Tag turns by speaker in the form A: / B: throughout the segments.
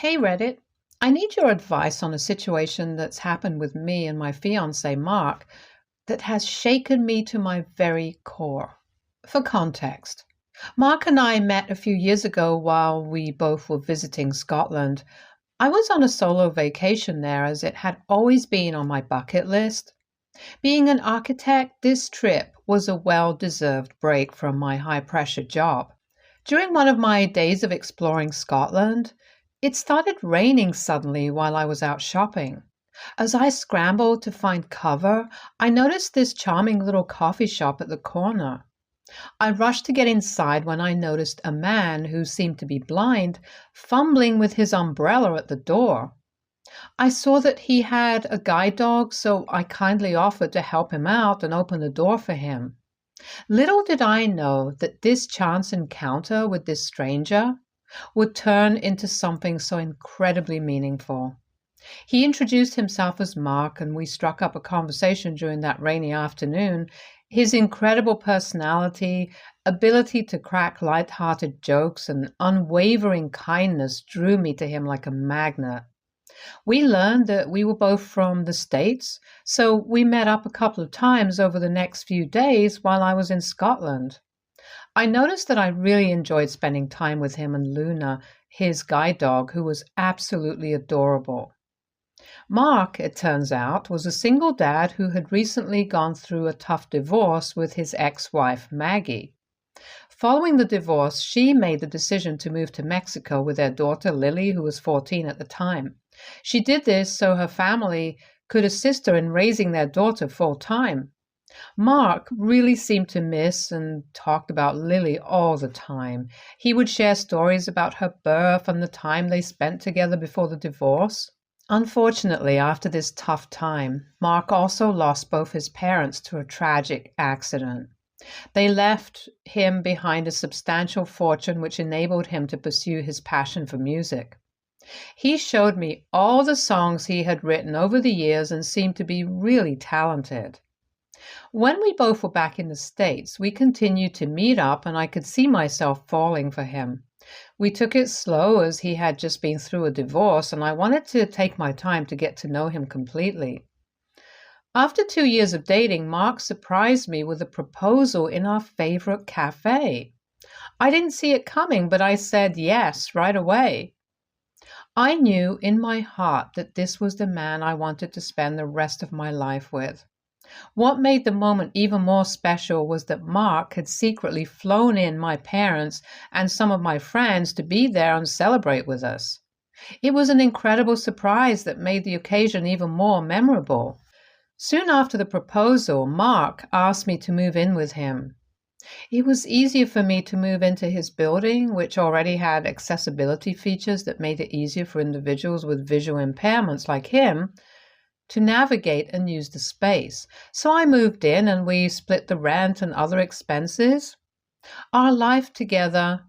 A: Hey Reddit, I need your advice on a situation that's happened with me and my fiance Mark that has shaken me to my very core. For context, Mark and I met a few years ago while we both were visiting Scotland. I was on a solo vacation there as it had always been on my bucket list. Being an architect, this trip was a well deserved break from my high pressure job. During one of my days of exploring Scotland, it started raining suddenly while I was out shopping. As I scrambled to find cover, I noticed this charming little coffee shop at the corner. I rushed to get inside when I noticed a man who seemed to be blind fumbling with his umbrella at the door. I saw that he had a guide dog, so I kindly offered to help him out and open the door for him. Little did I know that this chance encounter with this stranger would turn into something so incredibly meaningful. He introduced himself as Mark, and we struck up a conversation during that rainy afternoon. His incredible personality, ability to crack light-hearted jokes, and unwavering kindness drew me to him like a magnet. We learned that we were both from the States, so we met up a couple of times over the next few days while I was in Scotland. I noticed that I really enjoyed spending time with him and Luna, his guide dog, who was absolutely adorable. Mark, it turns out, was a single dad who had recently gone through a tough divorce with his ex-wife, Maggie. Following the divorce, she made the decision to move to Mexico with their daughter, Lily, who was 14 at the time. She did this so her family could assist her in raising their daughter full time. Mark really seemed to miss and talked about Lily all the time. He would share stories about her birth and the time they spent together before the divorce. Unfortunately, after this tough time, Mark also lost both his parents to a tragic accident. They left him behind a substantial fortune which enabled him to pursue his passion for music. He showed me all the songs he had written over the years and seemed to be really talented. When we both were back in the States, we continued to meet up and I could see myself falling for him. We took it slow as he had just been through a divorce and I wanted to take my time to get to know him completely. After 2 years of dating, Mark surprised me with a proposal in our favorite cafe. I didn't see it coming, but I said yes right away. I knew in my heart that this was the man I wanted to spend the rest of my life with. What made the moment even more special was that Mark had secretly flown in my parents and some of my friends to be there and celebrate with us. It was an incredible surprise that made the occasion even more memorable. Soon after the proposal, Mark asked me to move in with him. It was easier for me to move into his building, which already had accessibility features that made it easier for individuals with visual impairments like him to navigate and use the space. So I moved in and we split the rent and other expenses. Our life together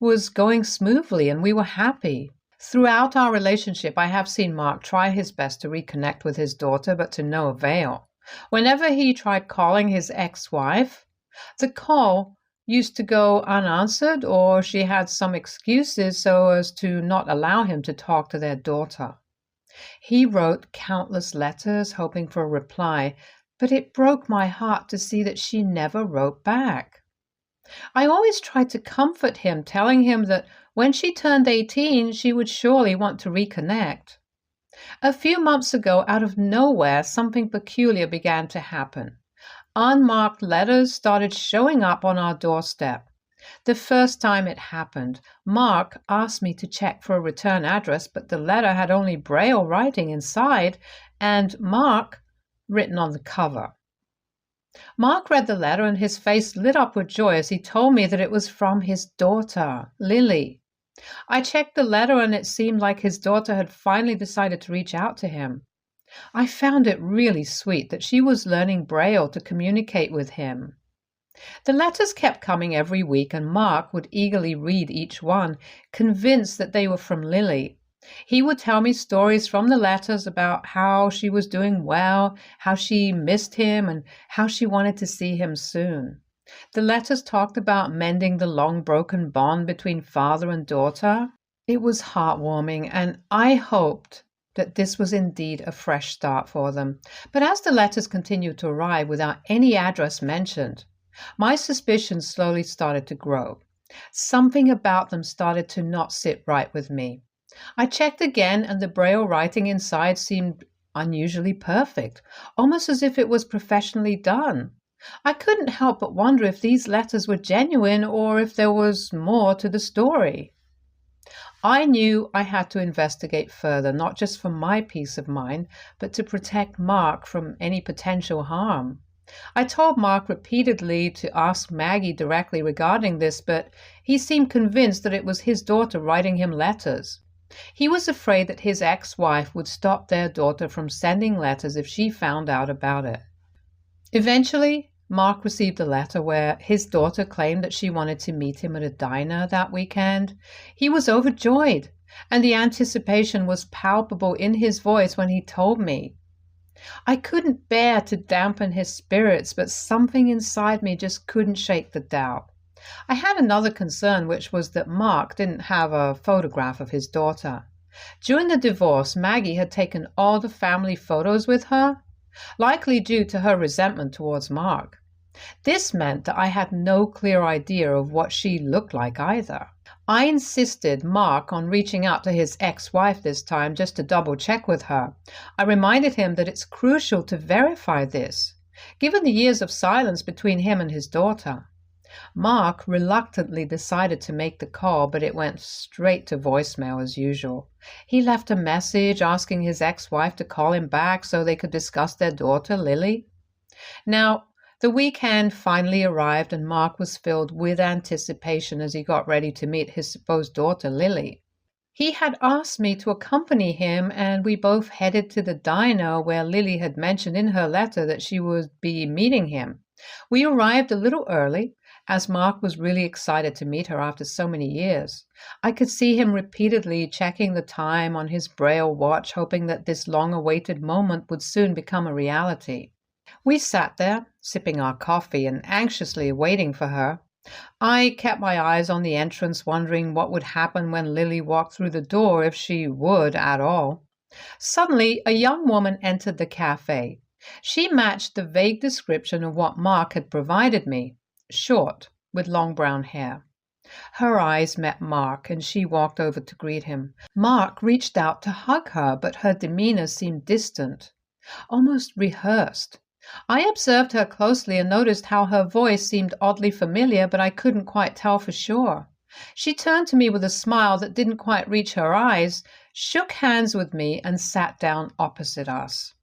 A: was going smoothly and we were happy. Throughout our relationship, I have seen Mark try his best to reconnect with his daughter, but to no avail. Whenever he tried calling his ex-wife, the call used to go unanswered or she had some excuses so as to not allow him to talk to their daughter. He wrote countless letters hoping for a reply, but it broke my heart to see that she never wrote back. I always tried to comfort him, telling him that when she turned 18, she would surely want to reconnect. A few months ago, out of nowhere, something peculiar began to happen. Unmarked letters started showing up on our doorstep. The first time it happened, Mark asked me to check for a return address, but the letter had only Braille writing inside and Mark written on the cover. Mark read the letter and his face lit up with joy as he told me that it was from his daughter, Lily. I checked the letter and it seemed like his daughter had finally decided to reach out to him. I found it really sweet that she was learning Braille to communicate with him. The letters kept coming every week and Mark would eagerly read each one, convinced that they were from Lily. He would tell me stories from the letters about how she was doing well, how she missed him, and how she wanted to see him soon. The letters talked about mending the long broken bond between father and daughter. It was heartwarming, and I hoped that this was indeed a fresh start for them. But as the letters continued to arrive without any address mentioned, my suspicions slowly started to grow. Something about them started to not sit right with me. I checked again, and the braille writing inside seemed unusually perfect, almost as if it was professionally done. I couldn't help but wonder if these letters were genuine or if there was more to the story. I knew I had to investigate further, not just for my peace of mind, but to protect Mark from any potential harm. I told Mark repeatedly to ask Maggie directly regarding this, but he seemed convinced that it was his daughter writing him letters. He was afraid that his ex-wife would stop their daughter from sending letters if she found out about it. Eventually, Mark received a letter where his daughter claimed that she wanted to meet him at a diner that weekend. He was overjoyed, and the anticipation was palpable in his voice when he told me. I couldn't bear to dampen his spirits, but something inside me just couldn't shake the doubt. I had another concern, which was that Mark didn't have a photograph of his daughter. During the divorce, Maggie had taken all the family photos with her, likely due to her resentment towards Mark. This meant that I had no clear idea of what she looked like either. I insisted Mark on reaching out to his ex-wife this time just to double check with her. I reminded him that it's crucial to verify this, given the years of silence between him and his daughter. Mark reluctantly decided to make the call, but it went straight to voicemail as usual. He left a message asking his ex-wife to call him back so they could discuss their daughter, Lily. Now, the weekend finally arrived, and Mark was filled with anticipation as he got ready to meet his supposed daughter, Lily. He had asked me to accompany him, and we both headed to the diner where Lily had mentioned in her letter that she would be meeting him. We arrived a little early, as Mark was really excited to meet her after so many years. I could see him repeatedly checking the time on his braille watch, hoping that this long-awaited moment would soon become a reality. We sat there, sipping our coffee and anxiously waiting for her. I kept my eyes on the entrance, wondering what would happen when Lily walked through the door, if she would at all. Suddenly, a young woman entered the cafe. She matched the vague description of what Mark had provided me. Short, with long brown hair. Her eyes met Mark, and she walked over to greet him. Mark reached out to hug her, but her demeanor seemed distant, almost rehearsed. I observed her closely and noticed how her voice seemed oddly familiar, but I couldn't quite tell for sure. She turned to me with a smile that didn't quite reach her eyes, shook hands with me, and sat down opposite us.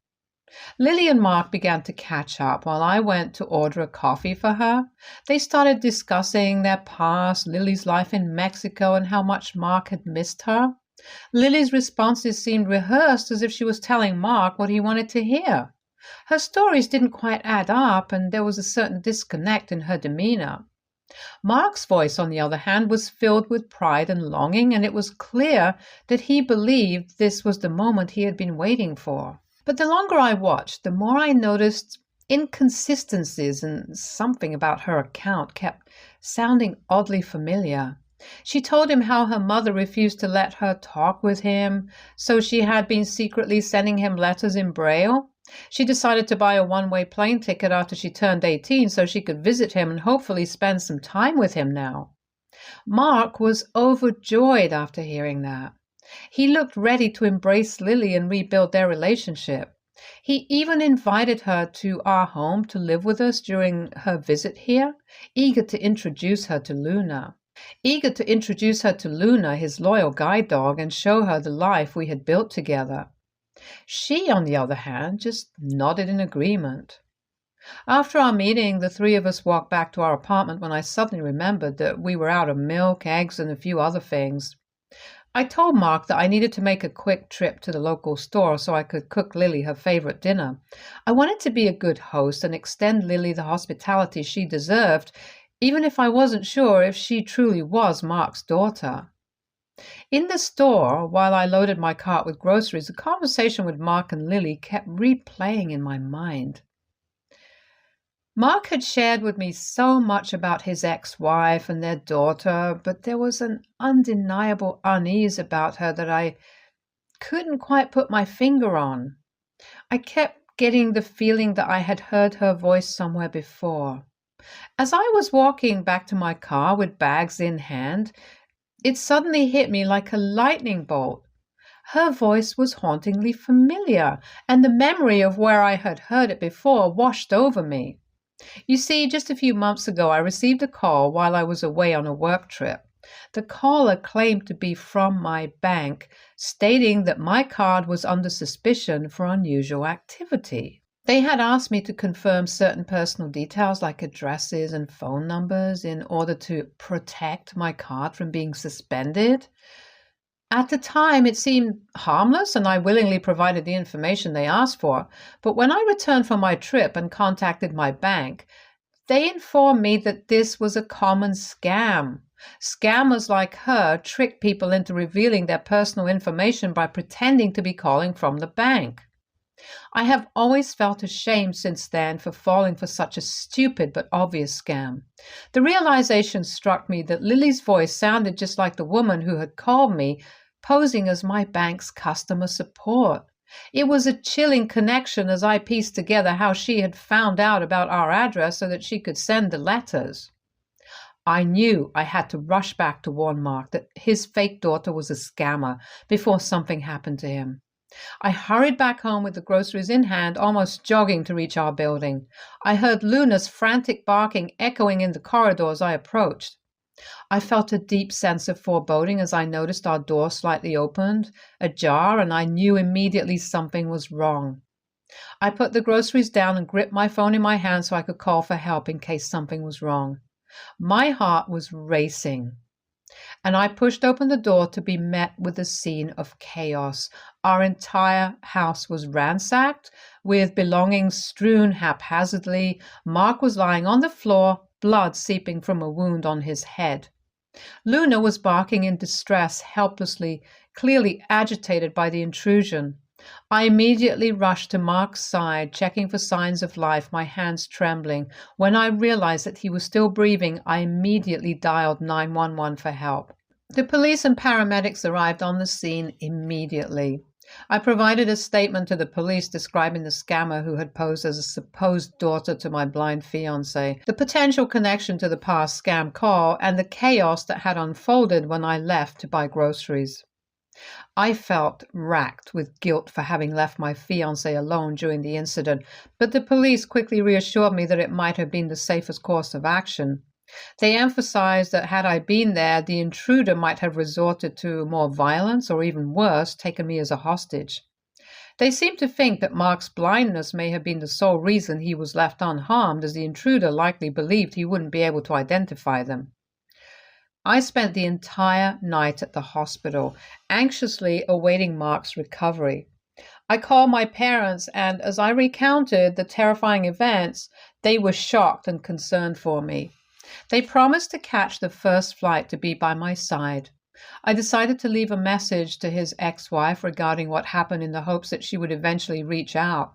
A: Lily and Mark began to catch up while I went to order a coffee for her. They started discussing their past, Lily's life in Mexico, and how much Mark had missed her. Lily's responses seemed rehearsed, as if she was telling Mark what he wanted to hear. Her stories didn't quite add up, and there was a certain disconnect in her demeanor. Mark's voice, on the other hand, was filled with pride and longing, and it was clear that he believed this was the moment he had been waiting for. But the longer I watched, the more I noticed inconsistencies, and something about her account kept sounding oddly familiar. She told him how her mother refused to let her talk with him, so she had been secretly sending him letters in braille. She decided to buy a one-way plane ticket after she turned 18 so she could visit him and hopefully spend some time with him now. Mark was overjoyed after hearing that. He looked ready to embrace Lily and rebuild their relationship. He even invited her to our home to live with us during her visit here, eager to introduce her to Luna. His loyal guide dog, and show her the life we had built together. She, on the other hand, just nodded in agreement. After our meeting, the three of us walked back to our apartment when I suddenly remembered that we were out of milk, eggs, and a few other things. I told Mark that I needed to make a quick trip to the local store so I could cook Lily her favorite dinner. I wanted to be a good host and extend Lily the hospitality she deserved, even if I wasn't sure if she truly was Mark's daughter. In the store, while I loaded my cart with groceries, the conversation with Mark and Lily kept replaying in my mind. Mark had shared with me so much about his ex-wife and their daughter, but there was an undeniable unease about her that I couldn't quite put my finger on. I kept getting the feeling that I had heard her voice somewhere before. As I was walking back to my car with bags in hand, it suddenly hit me like a lightning bolt. Her voice was hauntingly familiar, and the memory of where I had heard it before washed over me. You see, just a few months ago, I received a call while I was away on a work trip. The caller claimed to be from my bank, stating that my card was under suspicion for unusual activity. They had asked me to confirm certain personal details like addresses and phone numbers in order to protect my card from being suspended. At the time, it seemed harmless, and I willingly provided the information they asked for. But when I returned from my trip and contacted my bank, they informed me that this was a common scam. Scammers like her trick people into revealing their personal information by pretending to be calling from the bank. I have always felt ashamed since then for falling for such a stupid but obvious scam. The realization struck me that Lily's voice sounded just like the woman who had called me, posing as my bank's customer support. It was a chilling connection as I pieced together how she had found out about our address so that she could send the letters. I knew I had to rush back to warn Mark that his fake daughter was a scammer before something happened to him. I hurried back home with the groceries in hand, almost jogging to reach our building. I heard Luna's frantic barking echoing in the corridor as I approached. I felt a deep sense of foreboding as I noticed our door slightly opened, ajar, and I knew immediately something was wrong. I put the groceries down and gripped my phone in my hand so I could call for help in case something was wrong. My heart was racing, and I pushed open the door to be met with a scene of chaos. Our entire house was ransacked, with belongings strewn haphazardly. Mark was lying on the floor, blood seeping from a wound on his head. Luna was barking in distress, helplessly, clearly agitated by the intrusion. I immediately rushed to Mark's side, checking for signs of life, my hands trembling. When I realized that he was still breathing, I immediately dialed 911 for help. The police and paramedics arrived on the scene immediately. I provided a statement to the police describing the scammer who had posed as a supposed daughter to my blind fiancé, the potential connection to the past scam call, and the chaos that had unfolded when I left to buy groceries. I felt racked with guilt for having left my fiancé alone during the incident, but the police quickly reassured me that it might have been the safest course of action. They emphasized that had I been there, the intruder might have resorted to more violence or even worse, taken me as a hostage. They seemed to think that Mark's blindness may have been the sole reason he was left unharmed, as the intruder likely believed he wouldn't be able to identify them. I spent the entire night at the hospital, anxiously awaiting Mark's recovery. I called my parents, and as I recounted the terrifying events, they were shocked and concerned for me. They promised to catch the first flight to be by my side. I decided to leave a message to his ex-wife regarding what happened in the hopes that she would eventually reach out.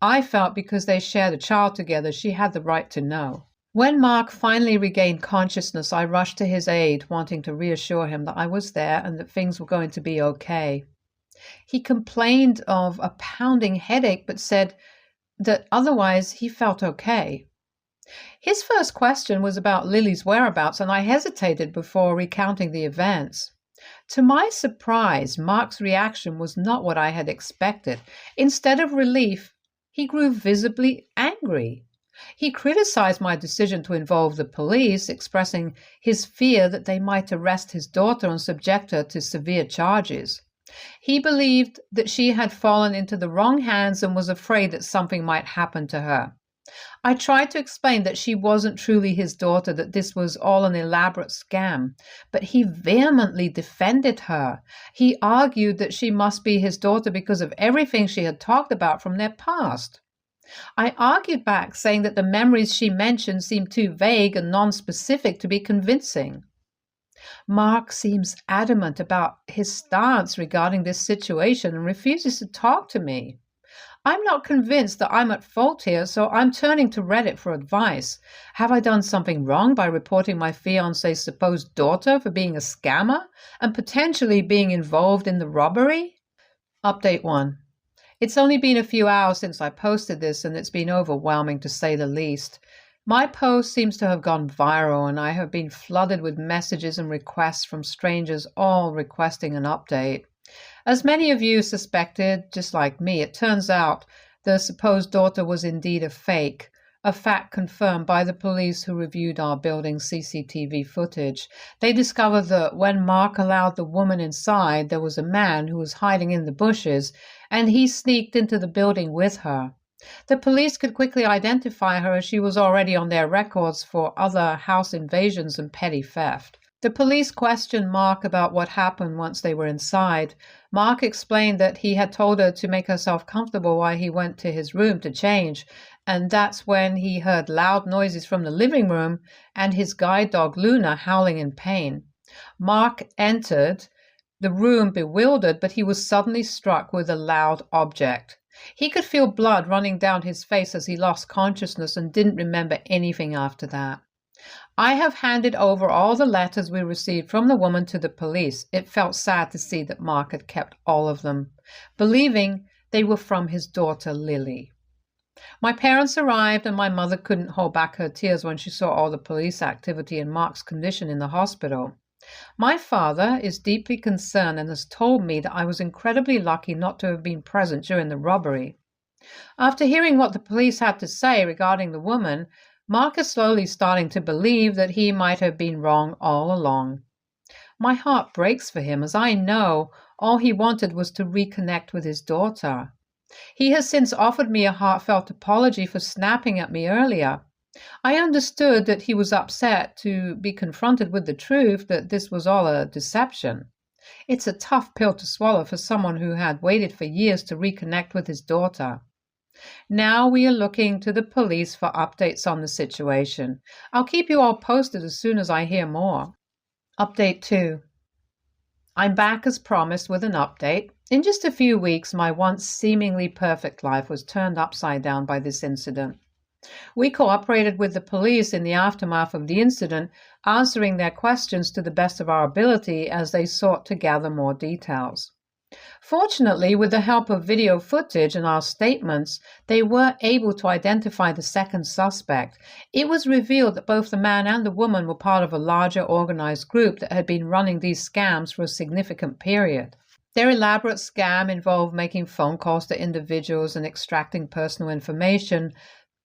A: I felt because they shared a child together, she had the right to know. When Mark finally regained consciousness, I rushed to his aid, wanting to reassure him that I was there and that things were going to be okay. He complained of a pounding headache, but said that otherwise he felt okay. His first question was about Lily's whereabouts, and I hesitated before recounting the events. To my surprise, Mark's reaction was not what I had expected. Instead of relief, he grew visibly angry. He criticized my decision to involve the police, expressing his fear that they might arrest his daughter and subject her to severe charges. He believed that she had fallen into the wrong hands and was afraid that something might happen to her. I tried to explain that she wasn't truly his daughter, that this was all an elaborate scam, but he vehemently defended her. He argued that she must be his daughter because of everything she had talked about from their past. I argued back, saying that the memories she mentioned seemed too vague and non-specific to be convincing. Mark seems adamant about his stance regarding this situation and refuses to talk to me. I'm not convinced that I'm at fault here, so I'm turning to Reddit for advice. Have I done something wrong by reporting my fiance's supposed daughter for being a scammer and potentially being involved in the robbery? Update 1. It's only been a few hours since I posted this, and it's been overwhelming to say the least. My post seems to have gone viral, and I have been flooded with messages and requests from strangers, all requesting an update. As many of you suspected, just like me, it turns out the supposed daughter was indeed a fake, a fact confirmed by the police who reviewed our building's CCTV footage. They discovered that when Mark allowed the woman inside, there was a man who was hiding in the bushes, and he sneaked into the building with her. The police could quickly identify her as she was already on their records for other house invasions and petty theft. The police questioned Mark about what happened once they were inside. Mark explained that he had told her to make herself comfortable while he went to his room to change, and that's when he heard loud noises from the living room and his guide dog Luna howling in pain. Mark entered the room bewildered, but he was suddenly struck with a loud object. He could feel blood running down his face as he lost consciousness and didn't remember anything after that. I have handed over all the letters we received from the woman to the police. It felt sad to see that Mark had kept all of them, believing they were from his daughter Lily. My parents arrived, and my mother couldn't hold back her tears when she saw all the police activity and Mark's condition in the hospital. My father is deeply concerned and has told me that I was incredibly lucky not to have been present during the robbery. After hearing what the police had to say regarding the woman, Mark is slowly starting to believe that he might have been wrong all along. My heart breaks for him, as I know all he wanted was to reconnect with his daughter. He has since offered me a heartfelt apology for snapping at me earlier. I understood that he was upset to be confronted with the truth that this was all a deception. It's a tough pill to swallow for someone who had waited for years to reconnect with his daughter. Now we are looking to the police for updates on the situation. I'll keep you all posted as soon as I hear more. Update 2. I'm back as promised with an update. In just a few weeks, my once seemingly perfect life was turned upside down by this incident. We cooperated with the police in the aftermath of the incident, answering their questions to the best of our ability as they sought to gather more details. Fortunately, with the help of video footage and our statements, they were able to identify the second suspect. It was revealed that both the man and the woman were part of a larger organized group that had been running these scams for a significant period. Their elaborate scam involved making phone calls to individuals and extracting personal information,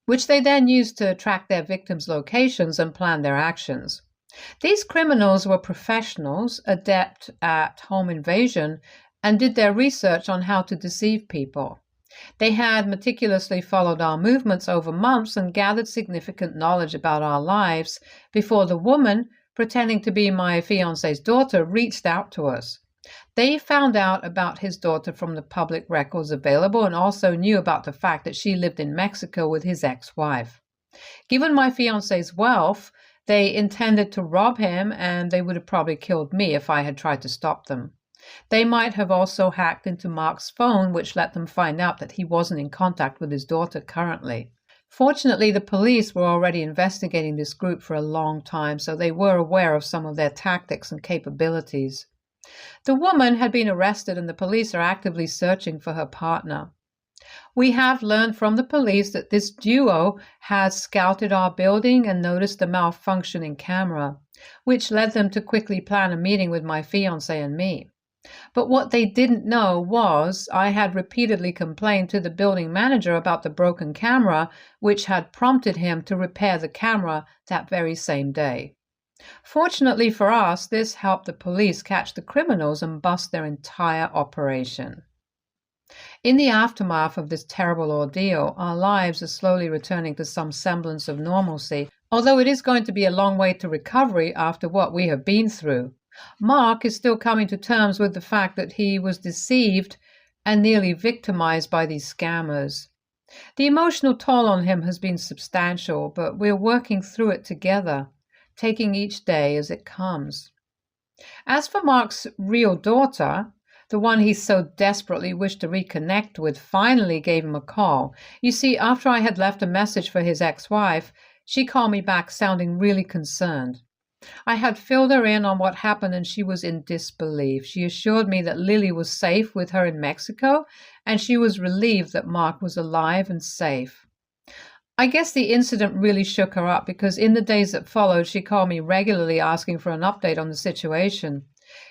A: which they then used to track their victims' locations and plan their actions. These criminals were professionals, adept at home invasion, and did their research on how to deceive people. They had meticulously followed our movements over months and gathered significant knowledge about our lives before the woman, pretending to be my fiance's daughter, reached out to us. They found out about his daughter from the public records available and also knew about the fact that she lived in Mexico with his ex-wife. Given my fiance's wealth, they intended to rob him, and they would have probably killed me if I had tried to stop them. They might have also hacked into Mark's phone, which let them find out that he wasn't in contact with his daughter currently. Fortunately, the police were already investigating this group for a long time, so they were aware of some of their tactics and capabilities. The woman had been arrested, and the police are actively searching for her partner. We have learned from the police that this duo had scouted our building and noticed a malfunctioning camera, which led them to quickly plan a meeting with my fiancé and me. But what they didn't know was I had repeatedly complained to the building manager about the broken camera, which had prompted him to repair the camera that very same day. Fortunately for us, this helped the police catch the criminals and bust their entire operation. In the aftermath of this terrible ordeal, our lives are slowly returning to some semblance of normalcy, although it is going to be a long way to recovery after what we have been through. Mark is still coming to terms with the fact that he was deceived and nearly victimized by these scammers. The emotional toll on him has been substantial, but we're working through it together, taking each day as it comes. As for Mark's real daughter, the one he so desperately wished to reconnect with, finally gave him a call. You see, after I had left a message for his ex-wife, she called me back sounding really concerned. I had filled her in on what happened and she was in disbelief. She assured me that Lily was safe with her in Mexico and she was relieved that Mark was alive and safe. I guess the incident really shook her up because in the days that followed, she called me regularly asking for an update on the situation.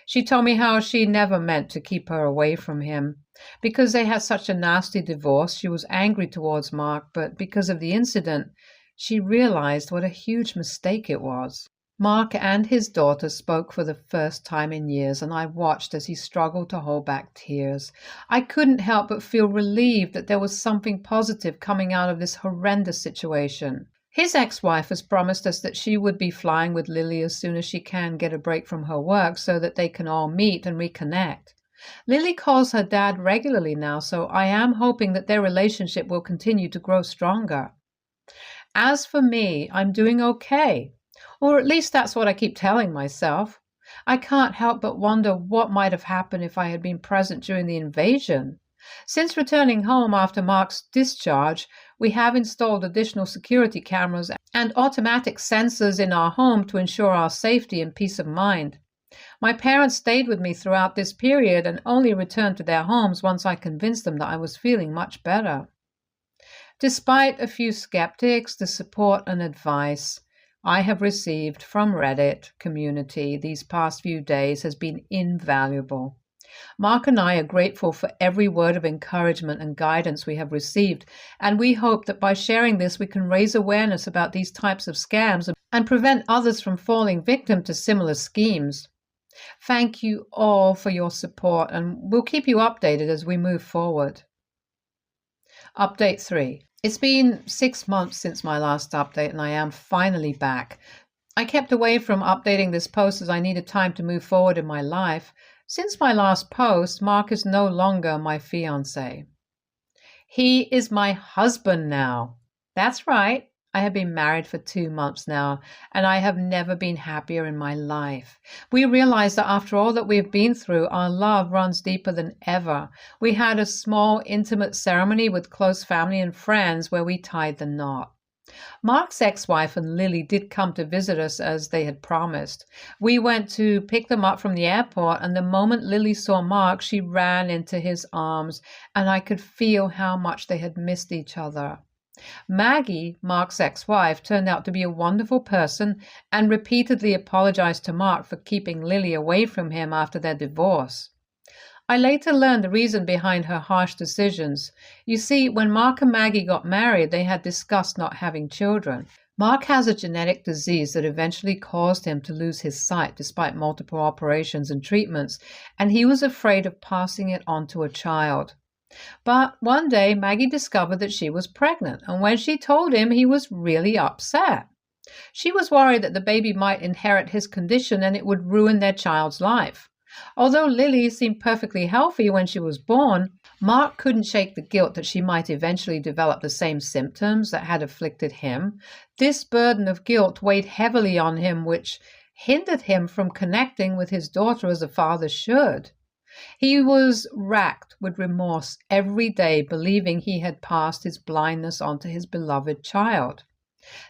A: She told me how she never meant to keep her away from him. Because they had such a nasty divorce, she was angry towards Mark, but because of the incident, she realized what a huge mistake it was. Mark and his daughter spoke for the first time in years, and I watched as he struggled to hold back tears. I couldn't help but feel relieved that there was something positive coming out of this horrendous situation. His ex-wife has promised us that she would be flying with Lily as soon as she can get a break from her work so that they can all meet and reconnect. Lily calls her dad regularly now, so I am hoping that their relationship will continue to grow stronger. As for me, I'm doing okay. Or at least that's what I keep telling myself. I can't help but wonder what might have happened if I had been present during the invasion. Since returning home after Mark's discharge, we have installed additional security cameras and automatic sensors in our home to ensure our safety and peace of mind. My parents stayed with me throughout this period and only returned to their homes once I convinced them that I was feeling much better. Despite a few skeptics, the support and advice I have received from Reddit community these past few days has been invaluable. Mark and I are grateful for every word of encouragement and guidance we have received, and we hope that by sharing this we can raise awareness about these types of scams and prevent others from falling victim to similar schemes. Thank you all for your support, and we'll keep you updated as we move forward. Update 3. It's been 6 months since my last update and I am finally back. I kept away from updating this post as I needed time to move forward in my life. Since my last post, Mark is no longer my fiancé. He is my husband now. That's right. I have been married for 2 months now, and I have never been happier in my life. We realized that after all that we've been through, our love runs deeper than ever. We had a small, intimate ceremony with close family and friends where we tied the knot. Mark's ex-wife and Lily did come to visit us as they had promised. We went to pick them up from the airport, and the moment Lily saw Mark, she ran into his arms, and I could feel how much they had missed each other. Maggie, Mark's ex-wife, turned out to be a wonderful person and repeatedly apologized to Mark for keeping Lily away from him after their divorce. I later learned the reason behind her harsh decisions. You see, when Mark and Maggie got married, they had discussed not having children. Mark has a genetic disease that eventually caused him to lose his sight despite multiple operations and treatments, and he was afraid of passing it on to a child. But one day Maggie discovered that she was pregnant, and when she told him, he was really upset. She was worried that the baby might inherit his condition and it would ruin their child's life. Although Lily seemed perfectly healthy when she was born, Mark couldn't shake the guilt that she might eventually develop the same symptoms that had afflicted him. This burden of guilt weighed heavily on him, which hindered him from connecting with his daughter as a father should. He was racked with remorse every day, believing he had passed his blindness on to his beloved child.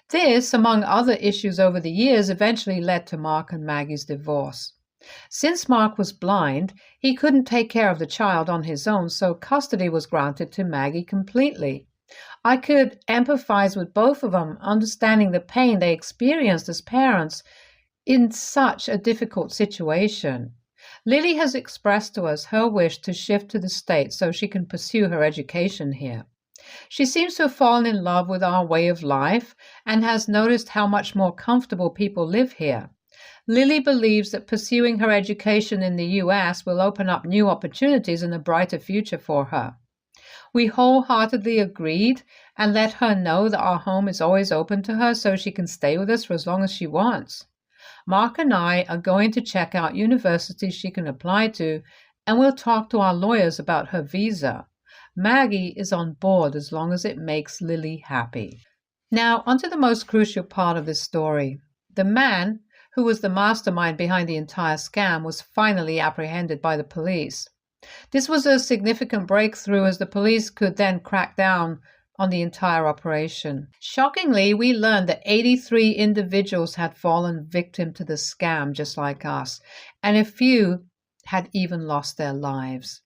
A: This, among other issues over the years, eventually led to Mark and Maggie's divorce. Since Mark was blind, he couldn't take care of the child on his own, so custody was granted to Maggie completely. I could empathize with both of them, understanding the pain they experienced as parents in such a difficult situation. Lily has expressed to us her wish to shift to the States so she can pursue her education here. She seems to have fallen in love with our way of life and has noticed how much more comfortable people live here. Lily believes that pursuing her education in the U.S. will open up new opportunities and a brighter future for her. We wholeheartedly agreed and let her know that our home is always open to her so she can stay with us for as long as she wants. Mark and I are going to check out universities she can apply to, and we'll talk to our lawyers about her visa. Maggie is on board as long as it makes Lily happy. Now, onto the most crucial part of this story. The man, who was the mastermind behind the entire scam, was finally apprehended by the police. This was a significant breakthrough as the police could then crack down on the entire operation. Shockingly, we learned that 83 individuals had fallen victim to the scam just like us, and a few had even lost their lives.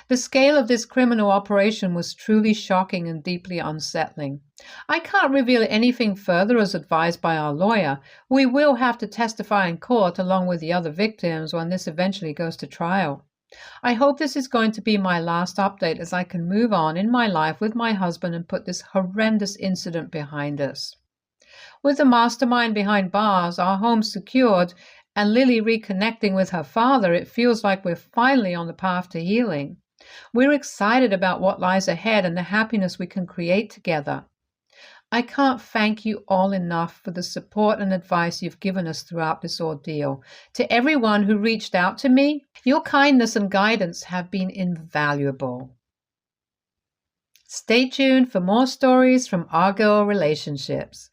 A: The scale of this criminal operation was truly shocking and deeply unsettling. I can't reveal anything further as advised by our lawyer. We will have to testify in court along with the other victims when this eventually goes to trial. I hope this is going to be my last update as I can move on in my life with my husband and put this horrendous incident behind us. With the mastermind behind bars, our home secured, and Lily reconnecting with her father, it feels like we're finally on the path to healing. We're excited about what lies ahead and the happiness we can create together. I can't thank you all enough for the support and advice you've given us throughout this ordeal. To everyone who reached out to me, your kindness and guidance have been invaluable. Stay tuned for more stories from our girl relationships.